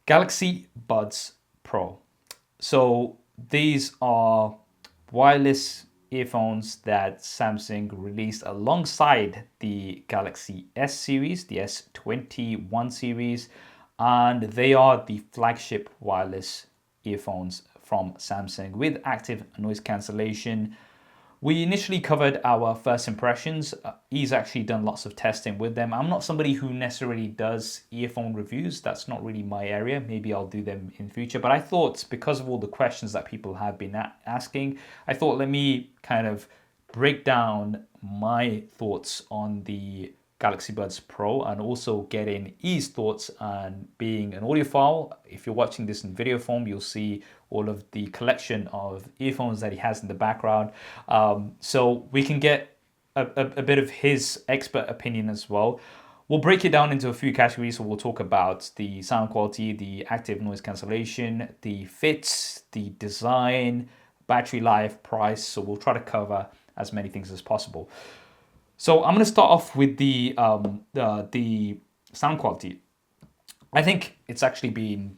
Galaxy Buds Pro. So these are wireless earphones that Samsung released alongside the Galaxy S series, the S21 series, and they are the flagship wireless earphones from Samsung with active noise cancellation. We initially covered our first impressions. He's actually done lots of testing with them. I'm not somebody who necessarily does earphone reviews. That's not really my area. Maybe I'll do them in future. But I thought, because of all the questions that people have been asking, I thought let me kind of break down my thoughts on the Galaxy Buds Pro and also get in E's thoughts on being an audiophile. If you're watching this in video form, you'll see all of the collection of earphones that he has in the background. So we can get a bit of his expert opinion as well. We'll break it down into a few categories. So we'll talk about the sound quality, the active noise cancellation, the fits, the design, battery life, price. So we'll try to cover as many things as possible. So I'm going to start off with the sound quality. I think it's actually been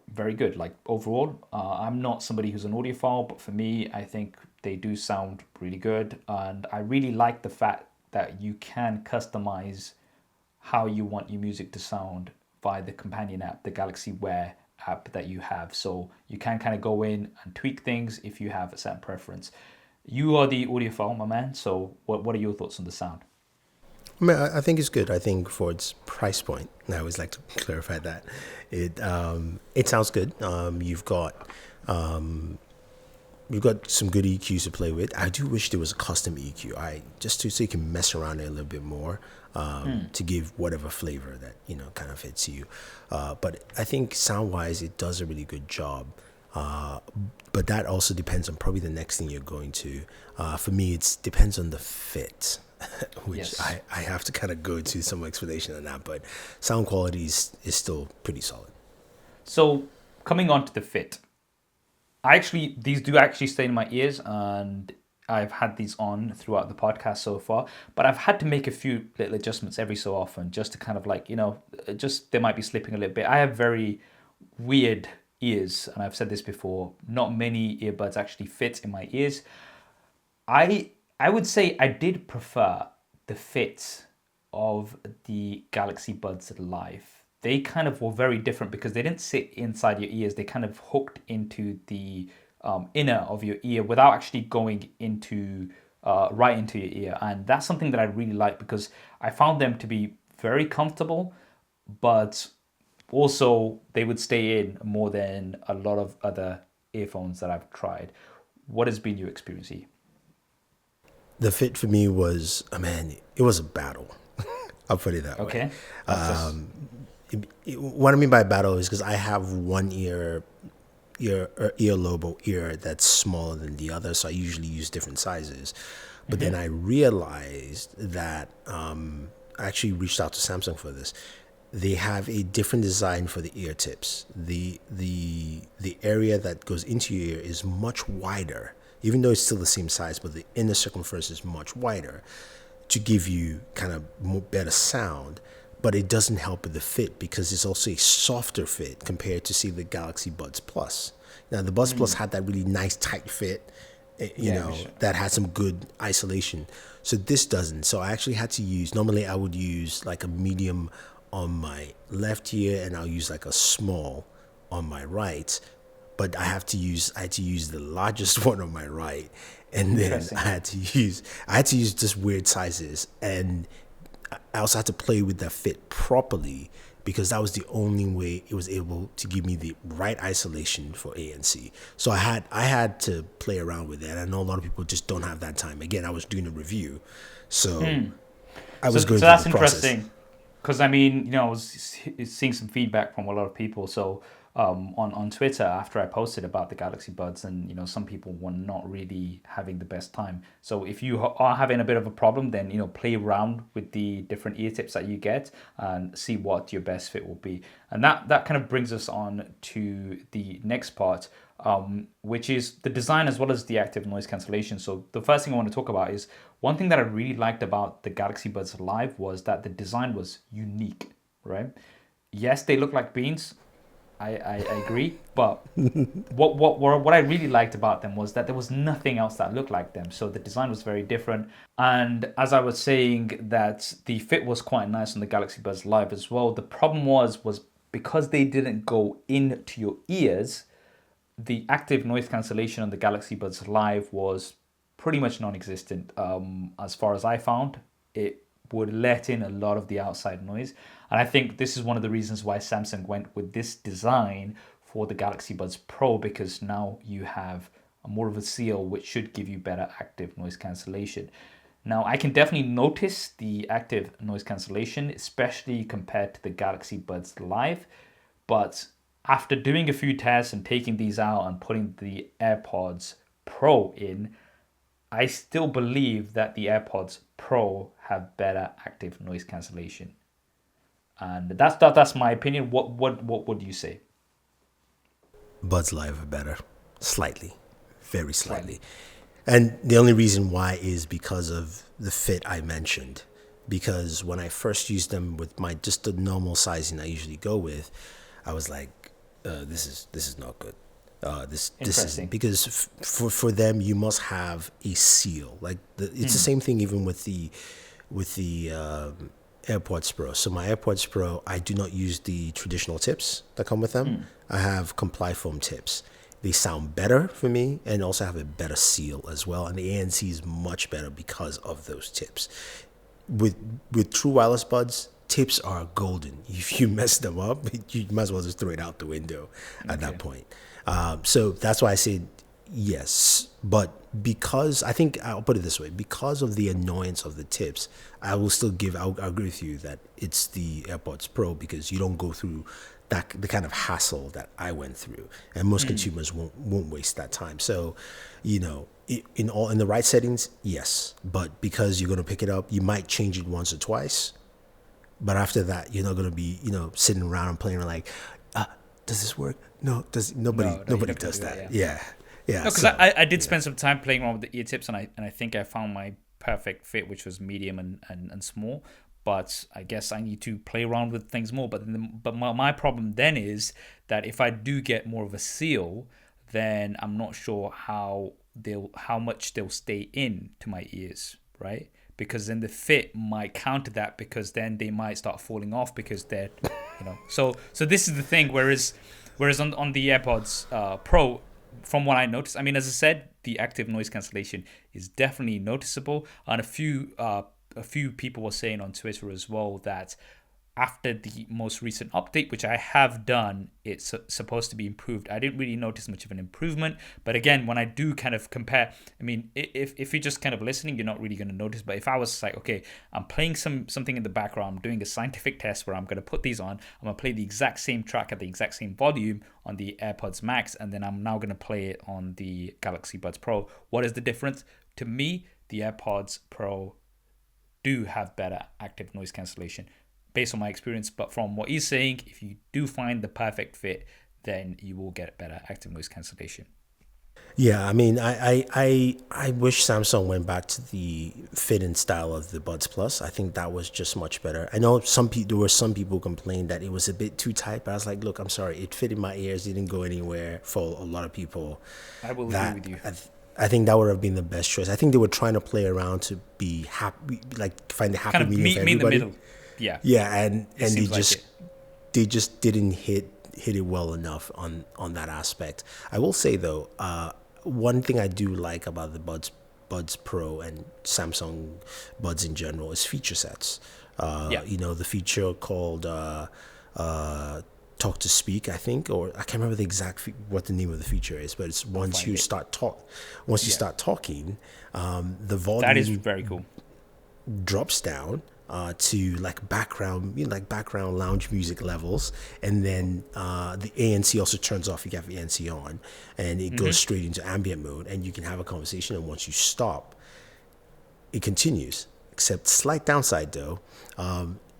very good. Like overall, I'm not somebody who's an audiophile, but for me, I think they do sound really good, and I really like the fact that you can customize how you want your music to sound via the companion app, the Galaxy Wear app that you have. So you can kind of go in and tweak things if you have a certain preference. You are the audiophile, my man. So what are your thoughts on the sound? I mean, I think it's good. I think for its price point, and I always like to clarify that it sounds good. You've got some good EQs to play with. I do wish there was a custom EQ. I just to so you can mess around it a little bit more to give whatever flavor that kind of fits you. But I think sound wise, it does a really good job. But that also depends on probably the next thing you're going to. For me, it depends on the fit, which Yes. I have to kind of go into some explanation on that. But sound quality is still pretty solid. So coming on to the fit, these do actually stay in my ears, and I've had these on throughout the podcast so far, but I've had to make a few little adjustments every so often just to kind of like, just they might be slipping a little bit. I have very weird ears, and I've said this before, not many earbuds actually fit in my ears. I would say I did prefer the fit of the Galaxy Buds Live. They kind of were very different because they didn't sit inside your ears. They kind of hooked into the inner of your ear without actually going into right into your ear, and that's something that I really like because I found them to be very comfortable, but also they would stay in more than a lot of other earphones that I've tried. What has been your experience here? The fit for me was, man, it was a battle. I'll put it that way. Okay, that's just What I mean by battle is because I have one earlobe or ear that's smaller than the other, so I usually use different sizes. But then I realized that I actually reached out to Samsung for this. They have a different design for the ear tips. The area that goes into your ear is much wider, even though it's still the same size, but the inner circumference is much wider to give you kind of more better sound. But it doesn't help with the fit because it's also a softer fit compared to, say, the Galaxy Buds Plus. Now, the Buds Plus had that really nice tight fit, for sure. that had some good isolation. So this doesn't. So I actually had to use, normally I would use like a medium on my left ear and I'll use like a small on my right. But I had to use the largest one on my right. And then Interesting. I had to use just weird sizes, and I also had to play with that fit properly because that was the only way it was able to give me the right isolation for ANC. So I had to play around with that. I know a lot of people just don't have that time. Again, I was doing a review, so I So, was going so through that's the process. interesting because I mean, I was seeing some feedback from a lot of people. So on Twitter after I posted about the Galaxy Buds, and some people were not really having the best time. So if you are having a bit of a problem, then play around with the different ear tips that you get and see what your best fit will be. And that kind of brings us on to the next part, which is the design as well as the active noise cancellation. So the first thing I want to talk about is one thing that I really liked about the Galaxy Buds Live was that the design was unique, right? Yes, they look like beans. I agree. But what I really liked about them was that there was nothing else that looked like them. So the design was very different. And as I was saying, that the fit was quite nice on the Galaxy Buds Live as well. The problem was because they didn't go into your ears, the active noise cancellation on the Galaxy Buds Live was pretty much non-existent. As far as I found, it would let in a lot of the outside noise, and I think this is one of the reasons why Samsung went with this design for the Galaxy Buds Pro, because now you have a more of a seal, which should give you better active noise cancellation. Now, I can definitely notice the active noise cancellation, especially compared to the Galaxy Buds Live. But after doing a few tests and taking these out and putting the AirPods Pro in, I still believe that the AirPods Pro have better active noise cancellation. And that's my opinion. What would you say? Buds Live are better, slightly, very Slightly. slightly. And the only reason why is because of the fit I mentioned. Because when I first used them with my just the normal sizing I usually go with, I was like, this is not good. This isn't, Interesting. because for them you must have a seal. Like it's the same thing even with the AirPods Pro. So my AirPods Pro, I do not use the traditional tips that come with them. I have Comply Foam tips. They sound better for me and also have a better seal as well. And the ANC is much better because of those tips. With true wireless buds, tips are golden. If you mess them up, you might as well just throw it out the window at that Okay. point. So that's why I said yes. But because I think I'll put it this way, because of the annoyance of the tips, I will still I'll agree with you that it's the AirPods Pro, because you don't go through that the kind of hassle that I went through, and most consumers won't waste that time. So, in the right settings, yes, but because you're gonna pick it up, you might change it once or twice, but after that, you're not gonna be sitting around and playing like, does this work? No, does nobody No, you nobody definitely does do that. that. Yeah. Yeah, yeah. No, because So I did yeah. spend some time playing around with the ear tips, and I think I found my perfect fit, which was medium and small. But I guess I need to play around with things more. But my problem then is that if I do get more of a seal, then I'm not sure how much they'll stay in to my ears, right? Because then the fit might counter that, because then they might start falling off because they're. So this is the thing. Whereas on the AirPods Pro, from what I noticed, I mean, as I said, the active noise cancellation is definitely noticeable, and a few people were saying on Twitter as well that after the most recent update, which I have done, it's supposed to be improved. I didn't really notice much of an improvement, but again, when I do kind of compare, I mean, if you're just kind of listening, you're not really going to notice. But if I was like, okay, I'm playing something in the background, I'm doing a scientific test where I'm going to put these on, I'm going to play the exact same track at the exact same volume on the AirPods Max, and then I'm now going to play it on the Galaxy Buds Pro. What is the difference? To me, the AirPods Pro do have better active noise cancellation based on my experience. But from what he's saying, if you do find the perfect fit, then you will get better active noise cancellation. Yeah, I mean, I wish Samsung went back to the fit and style of the Buds Plus. I think that was just much better. I know there were some people complained that it was a bit too tight, but I was like, look, I'm sorry, it fit in my ears, didn't go anywhere for a lot of people. I will agree with That you. I think that would have been the best choice. I think they were trying to play around to be happy, like find the happy Kind of medium for meet in the everybody. middle. Yeah, Yeah, and it they seems like just it. didn't hit it well enough on that aspect. I will say though, one thing I do like about the Buds Pro and Samsung Buds in general is feature sets. Yeah. The feature called Talk to Speak, I think, or I can't remember the exact what the name of the feature is, but it's I'll find it. once you Yeah. start talking, the That is volume very cool. drops down to like background, like background lounge music levels, and then the ANC also turns off. You have the ANC on, and it goes straight into ambient mode, and you can have a conversation. And once you stop, it continues. Except slight downside though,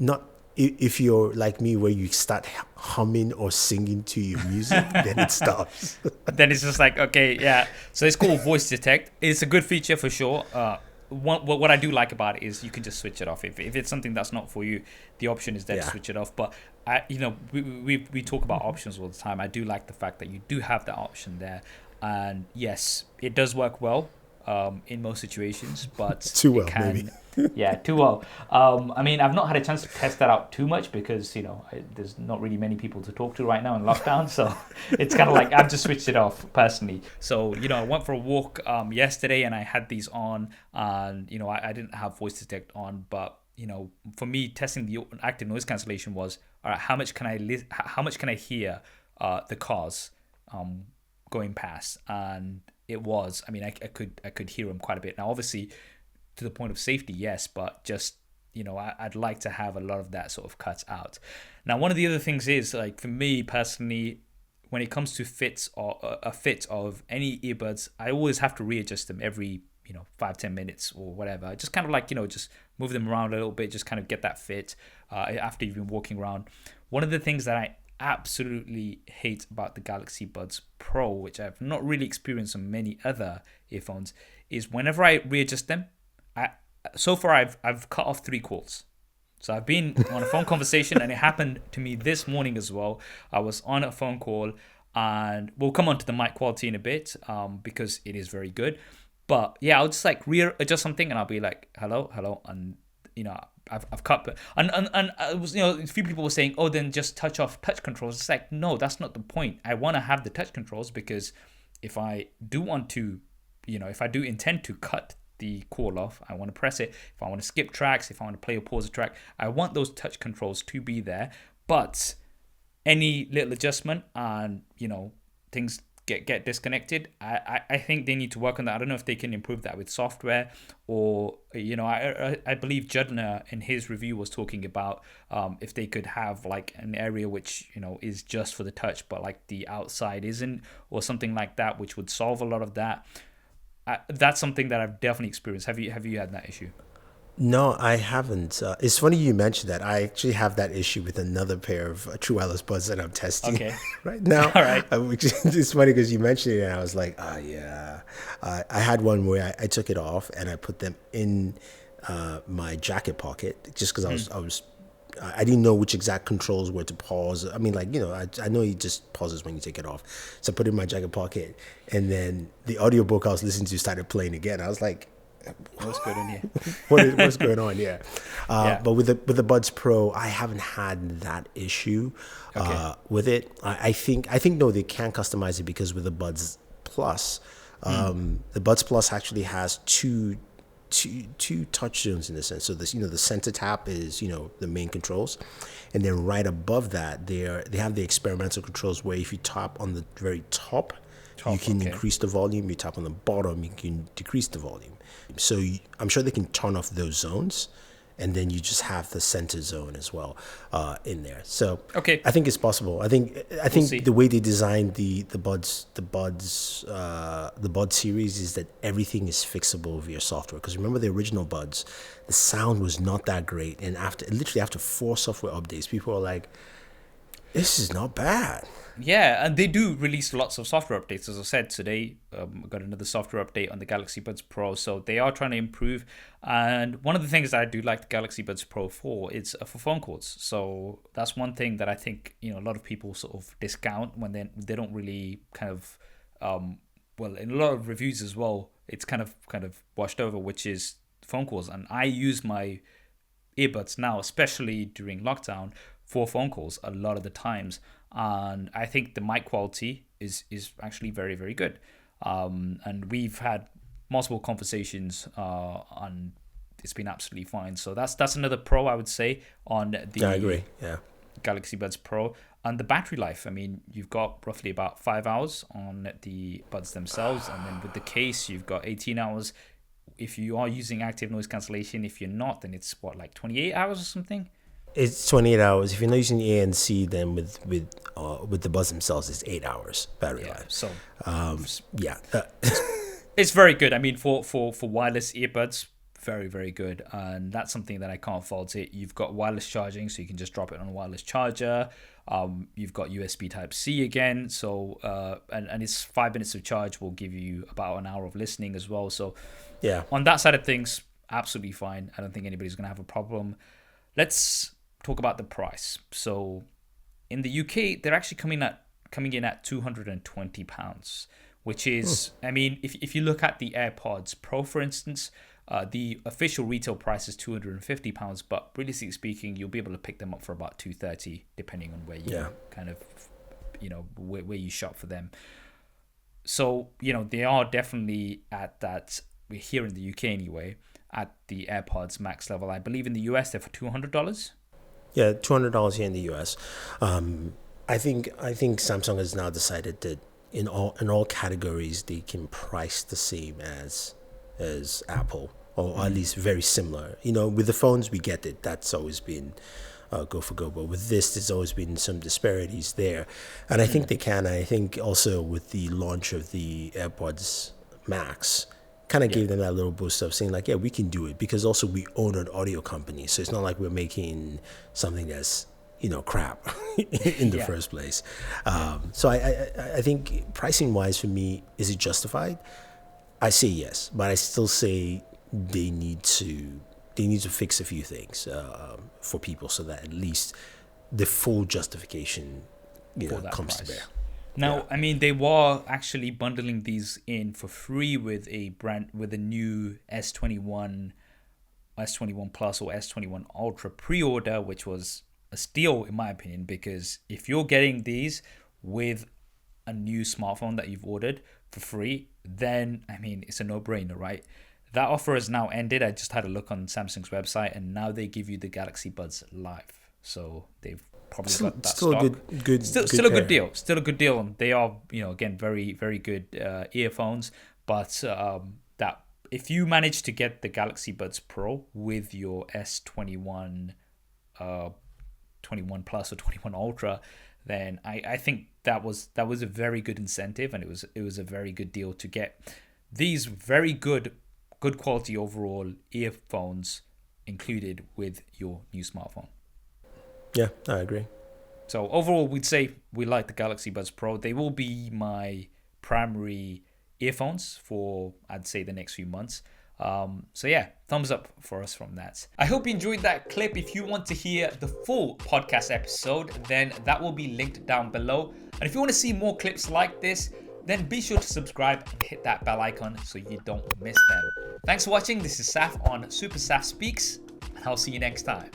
not if you're like me, where you start humming or singing to your music, then it stops. Then it's just like, okay, yeah. So it's called voice detect. It's a good feature for sure. what I do like about it is you can just switch it off. If it's something that's not for you, the option is there to Yeah. switch it off. But we talk about options all the time. I do like the fact that you do have that option there, and yes, it does work well in most situations, but Too it well, maybe. can. Yeah, too well. I mean, I've not had a chance to test that out too much because there's not really many people to talk to right now in lockdown, so it's kind of like I've just switched it off personally. So I went for a walk yesterday and I had these on, and I didn't have voice detect on, but for me, testing the active noise cancellation was, all right, how much can I hear the cars going past, and it was. I mean, I could hear them quite a bit. Now, obviously, to the point of safety, yes, but just I'd like to have a lot of that sort of cut out. Now, one of the other things is, like, for me personally, when it comes to fits or a fit of any earbuds, I always have to readjust them every 5-10 minutes or whatever. Just kind of like just move them around a little bit, just kind of get that fit after you've been walking around. One of the things that I absolutely hate about the Galaxy Buds Pro, which I've not really experienced on many other earphones, is whenever I readjust them, so far I've cut off 3 calls. So I've been on a phone conversation, and it happened to me this morning as well. I was on a phone call, and we'll come on to the mic quality in a bit because it is very good. But yeah, I'll just like readjust something, and I'll be like, hello, and I've cut, and it was a few people were saying, oh, then just touch off touch controls. It's like, no, that's not the point. I want to have the touch controls because if I do want to, if I do intend to cut the call off, I want to press it. If I want to skip tracks, if I want to play or pause a track, I want those touch controls to be there. But any little adjustment and things get disconnected, I think they need to work on that. I don't know if they can improve that with software, or I believe Judner in his review was talking about if they could have like an area which is just for the touch, but like the outside isn't, or something like that, which would solve a lot of that. That's something that I've definitely experienced. Have you had that issue? No, I haven't. It's funny you mentioned that. I actually have that issue with another pair of True Wireless Buds that I'm testing Okay. right now. All right. Which it's funny because you mentioned it, and I was like, yeah. I had one where I took it off and I put them in my jacket pocket just because I didn't know which exact controls were to pause. I mean, like, I know it just pauses when you take it off. So I put it in my jacket pocket, and then the audiobook I was listening to started playing again. I was like, What's good in here? what's going on? Yeah. Yeah. But with the Buds Pro, I haven't had that issue Okay. with it. I think no, they can customize it because with the Buds Plus, the Buds Plus actually has two touch zones in the sense. So this, the center tap is the main controls, and then right above that they have the experimental controls where if you tap on the very top, you can okay. increase the volume. You tap on the bottom, you can decrease the volume. So I'm sure they can turn off those zones, and then you just have the center zone as well in there. So Okay. I think it's possible. I think see. the way they designed the Buds series is that everything is fixable via software. Because remember the original Buds, the sound was not that great, and literally after 4 software updates, people are like, this is not bad. Yeah, and they do release lots of software updates. As I said today, I got another software update on the Galaxy Buds Pro, so they are trying to improve. And one of the things that I do like the Galaxy Buds Pro for is for phone calls. So that's one thing that I think a lot of people sort of discount when they don't really kind of well, in a lot of reviews as well, it's kind of washed over, which is phone calls. And I use my earbuds now, especially during lockdown, for phone calls a lot of the times, and I think the mic quality is actually very, very good. And we've had multiple conversations, and it's been absolutely fine. So that's another pro I would say on the I agree. Yeah. Galaxy Buds Pro. And the battery life, I mean, you've got roughly about 5 hours on the buds themselves, and then with the case, you've got 18 hours. If you are using active noise cancellation, if you're not, then it's like 28 hours or something. It's 28 hours. If you're not using ANC, then with the Buds themselves, it's 8 hours battery life. So Yeah. it's very good. I mean, for wireless earbuds, very, very good. And that's something that I can't fault it. You've got wireless charging, so you can just drop it on a wireless charger. You've got USB Type C again. So, and it's 5 minutes of charge will give you about an hour of listening as well. So, Yeah. on that side of things, absolutely fine. I don't think anybody's going to have a problem. Let's talk about the price. So, in the UK, they're actually coming in at £220, which is, I mean, if you look at the AirPods Pro, for instance, the official retail price is £250, but realistically speaking, you'll be able to pick them up for about £230, depending on where you kind of, where you shop for them. So, they are definitely at that, here in the UK anyway, at the AirPods Max level. I believe in the US they're for $200. Yeah, $200 here in the U.S. I think Samsung has now decided that in all categories they can price the same as Apple, or at least very similar. With the phones we get it. That's always been go for go. But with this, there's always been some disparities there, and I think they can. I think also with the launch of the AirPods Max, kind of gave them that little boost of saying like, yeah, we can do it, because also we own an audio company, so it's not like we're making something that's crap in the first place. So I think pricing wise for me, is it justified? I say yes, but I still say they need to fix a few things for people, so that at least the full justification comes to bear. Now, I mean, they were actually bundling these in for free with a new S21 Plus or S21 Ultra pre-order, which was a steal in my opinion, because if you're getting these with a new smartphone that you've ordered for free, then I mean, it's a no-brainer, right? That offer has now ended. I just had a look on Samsung's website, and now they give you the Galaxy Buds Live. So they've probably got that still stock. Still a good deal. Still a good deal. And they are, again, very, very good earphones. But that if you manage to get the Galaxy Buds Pro with your S21 21 Plus or 21 Ultra, then I think that was a very good incentive, and it was a very good deal to get these very good quality overall earphones included with your new smartphone. Yeah, I agree. So overall, we'd say we like the Galaxy Buds Pro. They will be my primary earphones for, I'd say, the next few months. So yeah, thumbs up for us from that. I hope you enjoyed that clip. If you want to hear the full podcast episode, then that will be linked down below. And if you want to see more clips like this, then be sure to subscribe and hit that bell icon so you don't miss them. Thanks for watching. This is Saf on SuperSaf Speaks, and I'll see you next time.